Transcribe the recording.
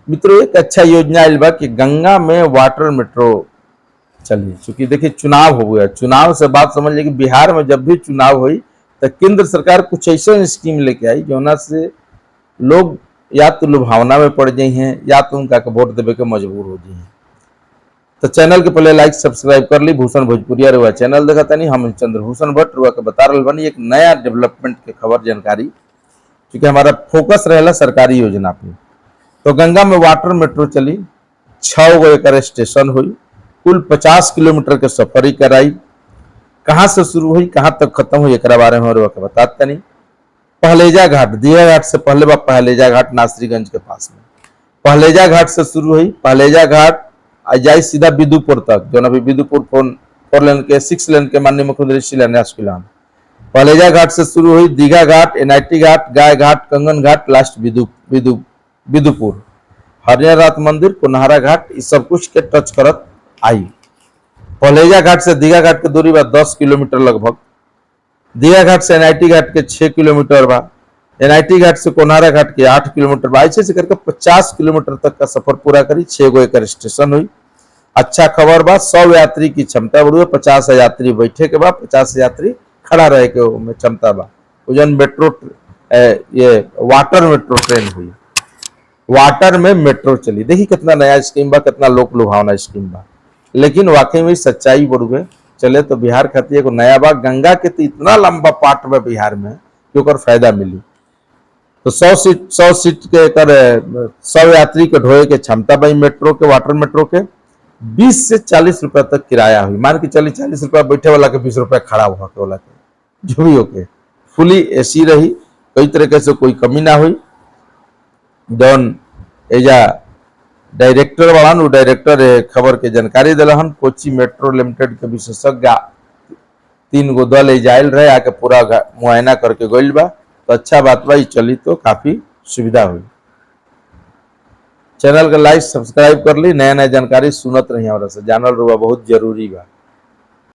मित्रों एक अच्छा योजना आयल बा कि गंगा में वाटर मेट्रो चली। चूंकि देखिए चुनाव हो गया, चुनाव से बात समझ लीजिए कि बिहार में जब भी चुनाव हुई तो केंद्र सरकार कुछ ऐसा स्कीम लेके आई जोना से लोग या तो लुभावना में पड़ जाई हैं या तो उनका के वोट देवे के मजबूर हो जाई हैं। तो चैनल के पहले लाइक सब्सक्राइब कर ली। भूषण भोजपुरिया रुआ चैनल देखा तनी हम चंद्रभूषण भट्ट रुआ के बता रहा बनी एक नया डेवलपमेंट के खबर जानकारी, क्योंकि हमारा फोकस रहेला सरकारी योजना पे। तो गंगा में वाटर मेट्रो चली, 6 गो एक स्टेशन हुई, कुल 50 किलोमीटर के सफर ही कराई। कहाँ से शुरू हुई कहाँ तक खत्म हुई एक बारे में रुआ के बताते नहीं। पहलेजा घाट, दिया घाट से पहले बा पहलेजा घाट नासरीगंज के पास में। पहलेजा घाट से शुरू हुई, पहलेजा घाट आ जाए सीधा बिदुपुर तक, जो अभी बिदुपुर 4 लेन के 6 लेन के माननीय मुख्यमंत्री शिलान्यास किलान। पहलेजा घाट से शुरू हुई, दीघा घाट, एनआईटी घाट, गाय घाट, कंगन घाट, लास्ट बिदुपुर, हरिहरनाथ मंदिर, कोनहारा घाट, इस सब कुछ के टच करत आई। पहलेजा घाट से दीघा घाट की दूरी बा 10 किलोमीटर लगभग। दीघा घाट से एनआईटी घाट के 6 किलोमीटर बा। एनआईटी घाट से कोनहारा घाट के 8 किलोमीटर बा। ऐसे से करके 50 किलोमीटर तक का सफर पूरा करी। 6 गो एक स्टेशन हुई। अच्छा खबर बा, 100 यात्री की क्षमता बढ़ी, 50 यात्री बैठे के बाद 50 यात्री खड़ा रहे के में क्षमता बा। उजन मेट्रो ये वाटर मेट्रो ट्रेन हुई, वाटर में मेट्रो चली। देखिए कितना नया स्कीम बा, कितना लोक लुभावना स्कीम बा, लेकिन वाकई में सच्चाई बढ़ुए चले तो बिहार खातिर एगो नया बा। गंगा के तो इतना लंबा पार्ट बा बिहार में कि ओकर फायदा मिली। तो 100 सीट के 100 यात्री के ढोए के क्षमता बा मेट्रो के, वाटर मेट्रो के। 20 से 40 रुपया तक किराया हुई। मान के चलिए 40 रुपया बैठे वाला के, 20 रुपया खड़ा हुआ के वाला के, जो भी होके फुली एसी रही, कई तरीके से कोई कमी ना हुई। जौन एजा डायरेक्टर वाला नु डायरेक्टर खबर के जानकारी दिलहन। कोची मेट्रो लिमिटेड के विशेषज्ञ 3 गो दल जायल रहे, आके पूरा मुआयना करके गइल बा। तो अच्छा बात बा, चली तो काफी सुविधा हुई। चैनल का लाइक सब्सक्राइब कर ली, नया नया जानकारी सुनत रही, हमरा से जानल रुआ बहुत जरूरी बा।